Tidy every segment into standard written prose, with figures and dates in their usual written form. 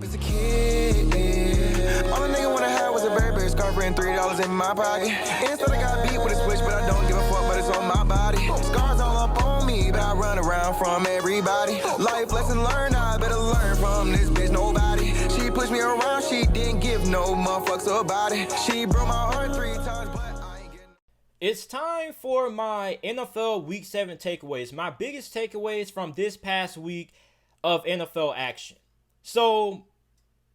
As a kid, all a nigga wanna have was a Burberry scarf and $3 in my pocket. Instead I got beat with a switch, but I don't give a fuck, but it's on my body. Scars all up on me, but I run around from everybody. Life lesson learned, I better learn from this bitch, nobody. She pushed me around, she didn't give no motherfucks about it. She broke my heart 3 times, but I ain't getting... It's time for my NFL Week 7 takeaways. My biggest takeaways from this past week of NFL action. So,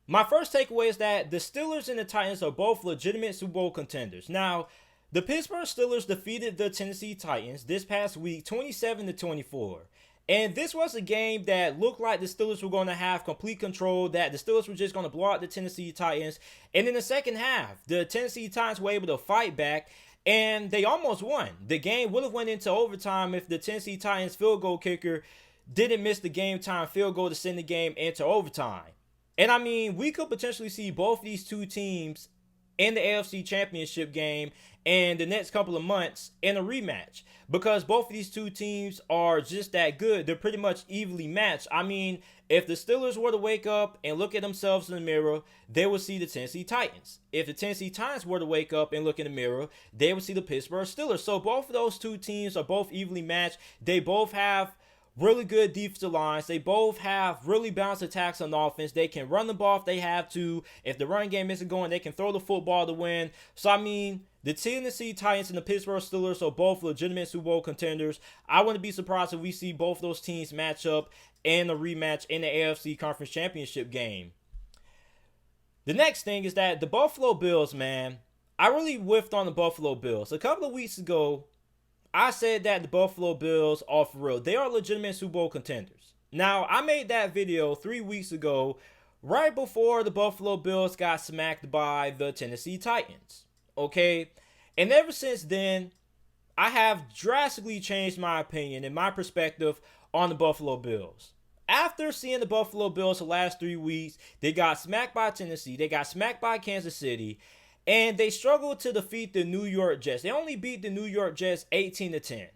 my first takeaway is that the Steelers and the Titans are both legitimate Super Bowl contenders. Now, the Pittsburgh Steelers defeated the Tennessee Titans this past week 27-24. And this was a game that looked like the Steelers were going to have complete control, that the Steelers were just going to blow out the Tennessee Titans. And in the second half, the Tennessee Titans were able to fight back, and they almost won. The game would have went into overtime if the Tennessee Titans field goal kicker didn't miss the game time field goal to send the game into overtime. And I mean, we could potentially see both these two teams in the AFC Championship game and the next couple of months in a rematch, because both of these two teams are just that good. They're pretty much evenly matched. I mean, if the Steelers were to wake up and look at themselves in the mirror, they would see the Tennessee Titans. If the Tennessee Titans were to wake up and look in the mirror, they would see the Pittsburgh Steelers. So both of those two teams are both evenly matched. They both have really good defensive lines. They both have really balanced attacks on offense. They can run the ball if they have to. If the run game isn't going, they can throw the football to win. So, I mean, the Tennessee Titans and the Pittsburgh Steelers are both legitimate Super Bowl contenders. I wouldn't be surprised if we see both those teams match up in a rematch in the AFC Conference Championship game. The next thing is that the Buffalo Bills, man, I really whiffed on the Buffalo Bills. A couple of weeks ago, I said that the Buffalo Bills are for real. They are legitimate Super Bowl contenders. Now, I made that video 3 weeks ago, right before the Buffalo Bills got smacked by the Tennessee Titans. Okay? And ever since then, I have drastically changed my opinion and my perspective on the Buffalo Bills. After seeing the Buffalo Bills the last 3 weeks, they got smacked by Tennessee, they got smacked by Kansas City, and they struggled to defeat the New York Jets. They only beat the New York Jets 18-10.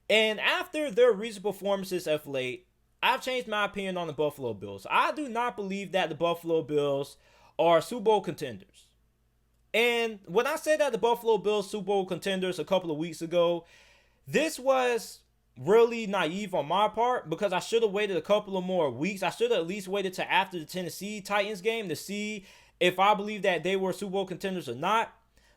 And after their recent performances of late, I've changed my opinion on the Buffalo Bills. I do not believe that the Buffalo Bills are Super Bowl contenders. And when I said that the Buffalo Bills Super Bowl contenders a couple of weeks ago, this was really naive on my part, because I should have waited a couple of more weeks. I should have at least waited to after the Tennessee Titans game to see if I believe that they were Super Bowl contenders or not.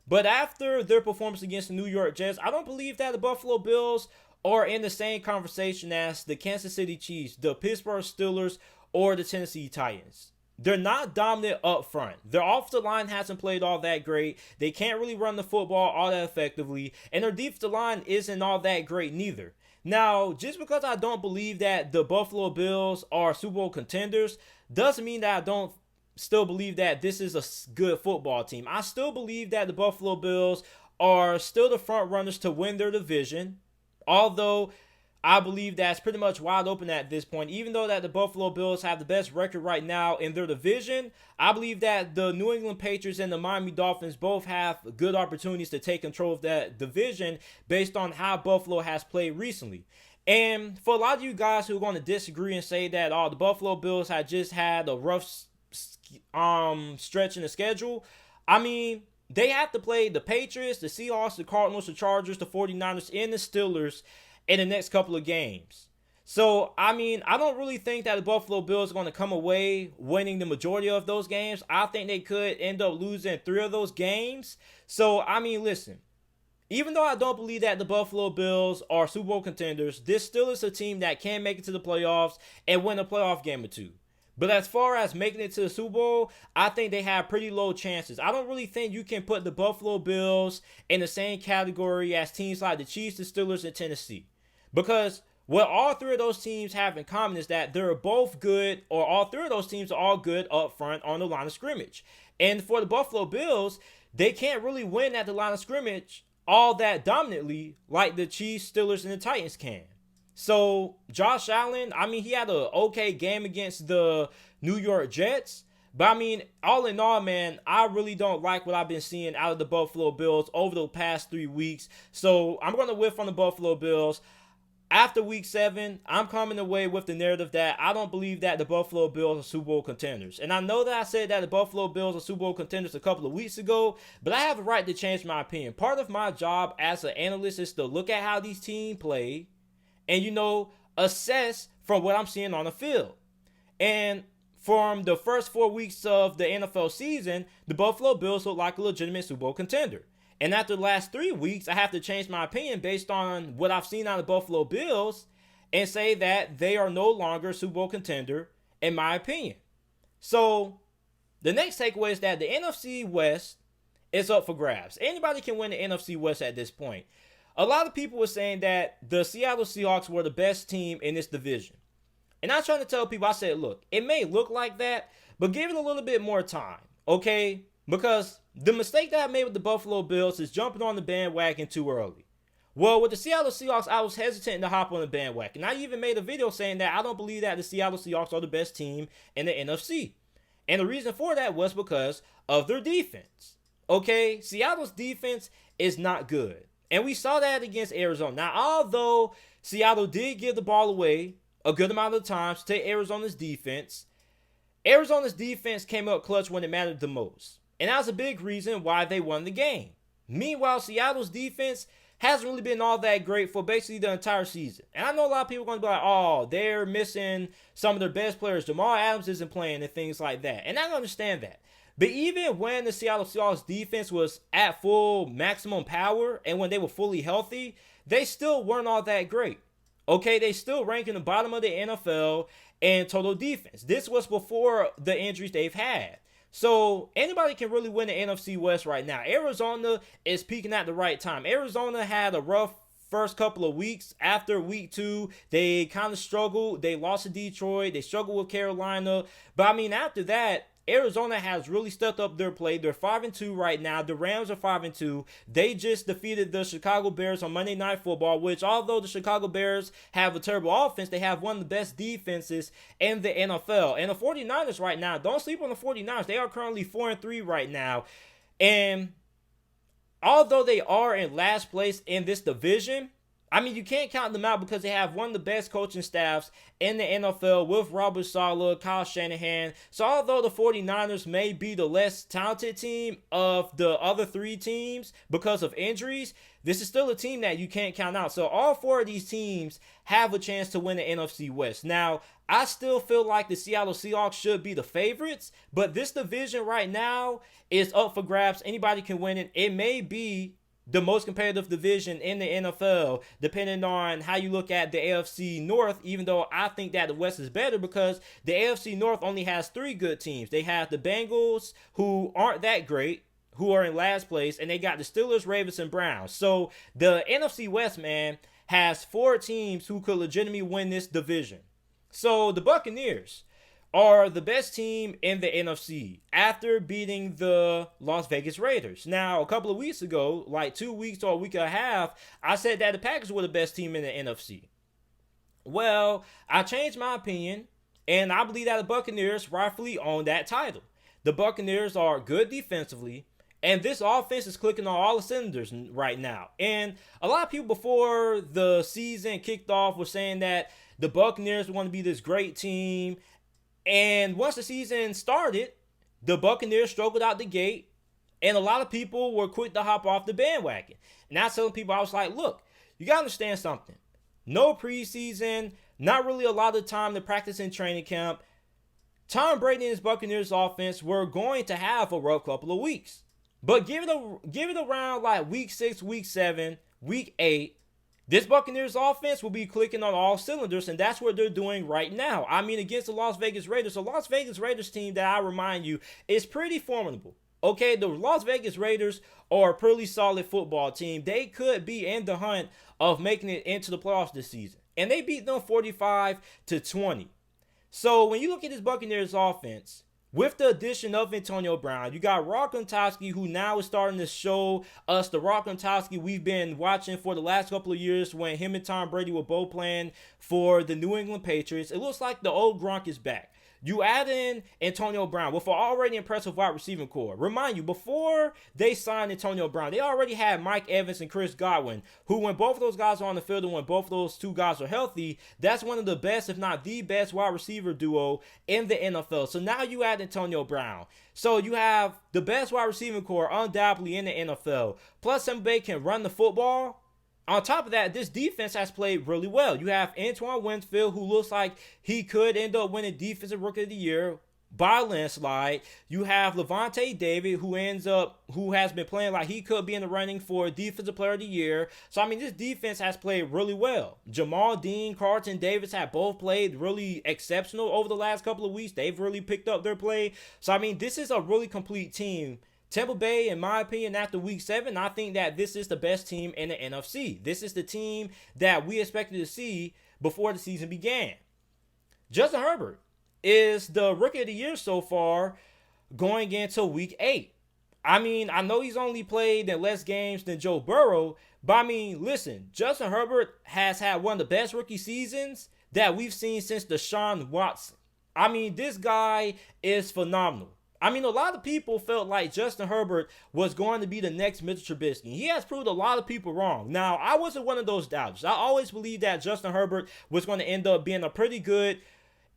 But after their performance against the New York Jets, I don't believe that the Buffalo Bills are in the same conversation as the Kansas City Chiefs, the Pittsburgh Steelers, or the Tennessee Titans. They're not dominant up front. Their offensive line hasn't played all that great. They can't really run the football all that effectively. And their defensive line isn't all that great neither. Now, just because I don't believe that the Buffalo Bills are Super Bowl contenders doesn't mean that I don't still believe that this is a good football team. I still believe that the Buffalo Bills are still the front runners to win their division, although I believe that's pretty much wide open at this point. Even though that the Buffalo Bills have the best record right now in their division, I believe that the New England Patriots and the Miami Dolphins both have good opportunities to take control of that division based on how Buffalo has played recently. And for a lot of you guys who are going to disagree and say that the Buffalo Bills had just had a rough stretch in the schedule, I mean, they have to play the Patriots, the Seahawks, the Cardinals, the Chargers, the 49ers, and the Steelers in the next couple of games. So, I mean, I don't really think that the Buffalo Bills are going to come away winning the majority of those games. I think they could end up losing 3 of those games. So, I mean, listen, even though I don't believe that the Buffalo Bills are Super Bowl contenders, this still is a team that can make it to the playoffs and win a playoff game or two. But as far as making it to the Super Bowl, I think they have pretty low chances. I don't really think you can put the Buffalo Bills in the same category as teams like the Chiefs, the Steelers, and Tennessee. Because what all 3 of those teams have in common is that they're both good, or all 3 of those teams are all good up front on the line of scrimmage. And for the Buffalo Bills, they can't really win at the line of scrimmage all that dominantly like the Chiefs, Steelers, and the Titans can. So, Josh Allen, I mean, he had an okay game against the New York Jets. But, I mean, all in all, man, I really don't like what I've been seeing out of the Buffalo Bills over the past 3 weeks. So, I'm going to whiff on the Buffalo Bills. after week 7, I'm coming away with the narrative that I don't believe that the Buffalo Bills are Super Bowl contenders. And I know that I said that the Buffalo Bills are Super Bowl contenders a couple of weeks ago, but I have a right to change my opinion. Part of my job as an analyst is to look at how these teams play and, assess from what I'm seeing on the field. And from the first 4 weeks of the NFL season, the Buffalo Bills look like a legitimate Super Bowl contender. And after the last 3 weeks, I have to change my opinion based on what I've seen out of the Buffalo Bills and say that they are no longer a Super Bowl contender, in my opinion. So, the next takeaway is that the NFC West is up for grabs. Anybody can win the NFC West at this point. A lot of people were saying that the Seattle Seahawks were the best team in this division. And I'm trying to tell people, I said, look, it may look like that, but give it a little bit more time, okay? Because the mistake that I made with the Buffalo Bills is jumping on the bandwagon too early. Well, with the Seattle Seahawks, I was hesitant to hop on the bandwagon. I even made a video saying that I don't believe that the Seattle Seahawks are the best team in the NFC. And the reason for that was because of their defense. Okay, Seattle's defense is not good. And we saw that against Arizona. Now, although Seattle did give the ball away a good amount of times to Arizona's defense came up clutch when it mattered the most. And that was a big reason why they won the game. Meanwhile, Seattle's defense hasn't really been all that great for basically the entire season. And I know a lot of people are going to be like, oh, they're missing some of their best players. Jamal Adams isn't playing and things like that. And I understand that. But even when the Seattle Seahawks defense was at full maximum power and when they were fully healthy, they still weren't all that great. Okay, they still rank in the bottom of the NFL in total defense. This was before the injuries they've had. So anybody can really win the NFC West right now. Arizona is peaking at the right time. Arizona had a rough first couple of weeks. After week 2, they kind of struggled. They lost to Detroit. They struggled with Carolina. But after that, Arizona has really stepped up their play. They're 5-2 right now. The Rams are 5-2. They just defeated the Chicago Bears on Monday Night Football, which although the Chicago Bears have a terrible offense, they have one of the best defenses in the NFL. And the 49ers right now, don't sleep on the 49ers. They are currently 4-3 right now. And although they are in last place in this division, you can't count them out because they have one of the best coaching staffs in the NFL with Robert Saleh, Kyle Shanahan. So although the 49ers may be the less talented team of the other 3 teams because of injuries, this is still a team that you can't count out. So all 4 of these teams have a chance to win the NFC West. Now, I still feel like the Seattle Seahawks should be the favorites, but this division right now is up for grabs. Anybody can win it. It may be the most competitive division in the NFL, depending on how you look at the AFC North, even though I think that the West is better because the AFC North only has 3 good teams. They have the Bengals, who aren't that great, who are in last place, and they got the Steelers, Ravens, and Browns. So the NFC West, man, has 4 teams who could legitimately win this division. So the Buccaneers are the best team in the NFC after beating the Las Vegas Raiders. Now, a couple of weeks ago, like 2 weeks or a week and a half, I said that the Packers were the best team in the NFC. Well, I changed my opinion, and I believe that the Buccaneers rightfully own that title. The Buccaneers are good defensively, and this offense is clicking on all the cylinders right now. And a lot of people before the season kicked off were saying that the Buccaneers were going to be this great team. And once the season started, the Buccaneers struggled out the gate, and a lot of people were quick to hop off the bandwagon. And I was telling people, I was like, look, you got to understand something. No preseason, not really a lot of time to practice in training camp. Tom Brady and his Buccaneers offense were going to have a rough couple of weeks. But give it around like week 6, week 7, week 8, this Buccaneers offense will be clicking on all cylinders, and that's what they're doing right now. Against the Las Vegas Raiders. The Las Vegas Raiders team, that I remind you, is pretty formidable. Okay, the Las Vegas Raiders are a pretty solid football team. They could be in the hunt of making it into the playoffs this season. And they beat them 45-20. So when you look at this Buccaneers offense, with the addition of Antonio Brown, you got Rob Gronkowski, who now is starting to show us the Rob Gronkowski we've been watching for the last couple of years when him and Tom Brady were both playing for the New England Patriots. It looks like the old Gronk is back. You add in Antonio Brown with an already impressive wide receiving core. Remind you, before they signed Antonio Brown, they already had Mike Evans and Chris Godwin, who when both of those guys are on the field and when both of those two guys are healthy, that's one of the best, if not the best, wide receiver duo in the NFL. So now you add Antonio Brown. So you have the best wide receiving core undoubtedly in the NFL. Plus, somebody can run the football. On top of that, this defense has played really well. You have Antoine Winfield, who looks like he could end up winning Defensive Rookie of the Year by a landslide. You have Levante David, who has been playing like he could be in the running for Defensive Player of the Year. So, I mean, this defense has played really well. Jamal Dean, Carlton Davis have both played really exceptional over the last couple of weeks. They've really picked up their play. So, I mean, this is a really complete team. Tampa Bay, in my opinion, after week 7, I think that this is the best team in the NFC. This is the team that we expected to see before the season began. Justin Herbert is the Rookie of the Year so far going into week 8. I mean, I know he's only played in less games than Joe Burrow, but I mean, listen, Justin Herbert has had one of the best rookie seasons that we've seen since Deshaun Watson. I mean, this guy is phenomenal. I mean, a lot of people felt like Justin Herbert was going to be the next Mitchell Trubisky. He has proved a lot of people wrong. Now, I wasn't one of those doubters. I always believed that Justin Herbert was going to end up being a pretty good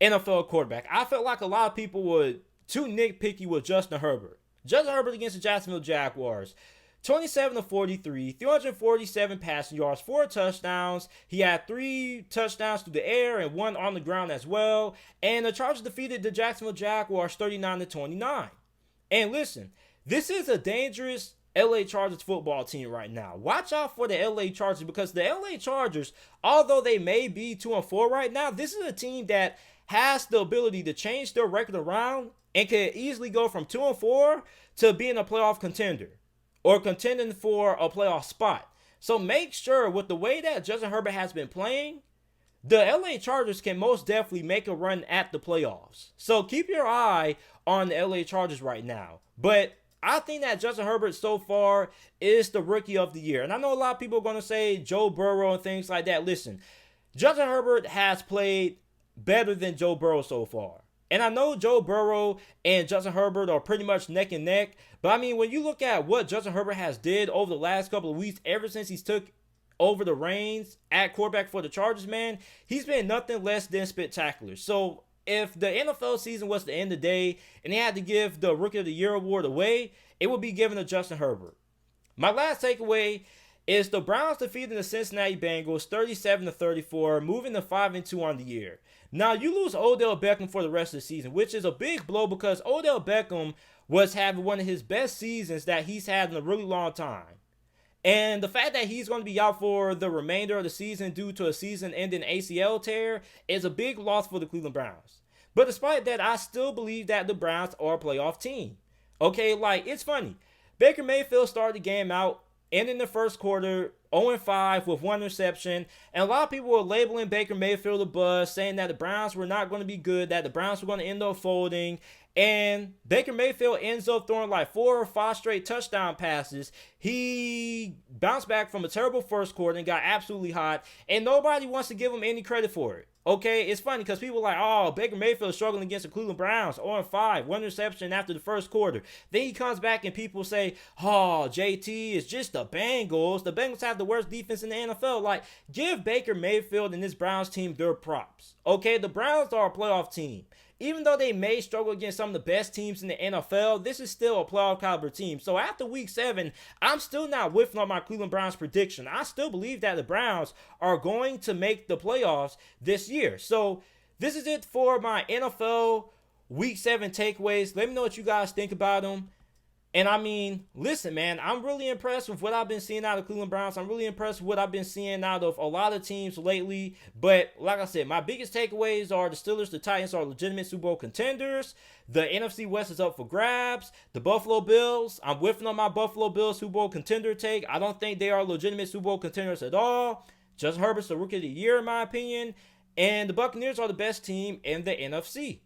NFL quarterback. I felt like a lot of people were too nitpicky with Justin Herbert. Justin Herbert against the Jacksonville Jaguars. 27 of 43, 347 passing yards, 4 touchdowns. He had 3 touchdowns through the air and 1 on the ground as well. And the Chargers defeated the Jacksonville Jaguars 39-29. And listen, this is a dangerous LA Chargers football team right now. Watch out for the LA Chargers, because the LA Chargers, although they may be 2-4 right now, this is a team that has the ability to change their record around and can easily go from 2-4 to being a playoff contender, or contending for a playoff spot. So make sure, with the way that Justin Herbert has been playing, the LA Chargers can most definitely make a run at the playoffs. So keep your eye on the LA Chargers right now. But I think that Justin Herbert so far is the Rookie of the Year. And I know a lot of people are going to say Joe Burrow and things like that. Listen, Justin Herbert has played better than Joe Burrow so far. And I know Joe Burrow and Justin Herbert are pretty much neck and neck. But I mean, when you look at what Justin Herbert has did over the last couple of weeks, ever since he's took over the reins at quarterback for the Chargers, man, he's been nothing less than spectacular. So if the NFL season was to end today and they had to give the Rookie of the Year award away, it would be given to Justin Herbert. My last takeaway is the Browns defeating the Cincinnati Bengals 37-34, moving to 5-2 on the year. Now, you lose Odell Beckham for the rest of the season, which is a big blow because Odell Beckham was having one of his best seasons that he's had in a really long time. And the fact that he's going to be out for the remainder of the season due to a season-ending ACL tear is a big loss for the Cleveland Browns. But despite that, I still believe that the Browns are a playoff team. Okay, like, it's funny. Baker Mayfield started the game out, ending the first quarter 0-5 with 1 reception. And a lot of people were labeling Baker Mayfield a bust, saying that the Browns were not going to be good, that the Browns were going to end up folding. And Baker Mayfield ends up throwing like 4 or 5 straight touchdown passes. He bounced back from a terrible first quarter and got absolutely hot. And nobody wants to give him any credit for it. Okay, it's funny because people are like, oh, Baker Mayfield struggling against the Cleveland Browns, 0-5, 1 reception after the first quarter. Then he comes back and people say, oh, JT, it's just the Bengals. The Bengals have the worst defense in the NFL. Like, give Baker Mayfield and this Browns team their props. Okay, the Browns are a playoff team. Even though they may struggle against some of the best teams in the NFL, this is still a playoff caliber team. So after week 7, I'm still not whiffing on my Cleveland Browns prediction. I still believe that the Browns are going to make the playoffs this year. So this is it for my NFL week 7 takeaways. Let me know what you guys think about them. And I mean, listen, man, I'm really impressed with what I've been seeing out of Cleveland Browns. I'm really impressed with what I've been seeing out of a lot of teams lately. But like I said, my biggest takeaways are the Steelers, the Titans are legitimate Super Bowl contenders. The NFC West is up for grabs. The Buffalo Bills, I'm whiffing on my Buffalo Bills Super Bowl contender take. I don't think they are legitimate Super Bowl contenders at all. Justin Herbert's the Rookie of the Year, in my opinion. And the Buccaneers are the best team in the NFC.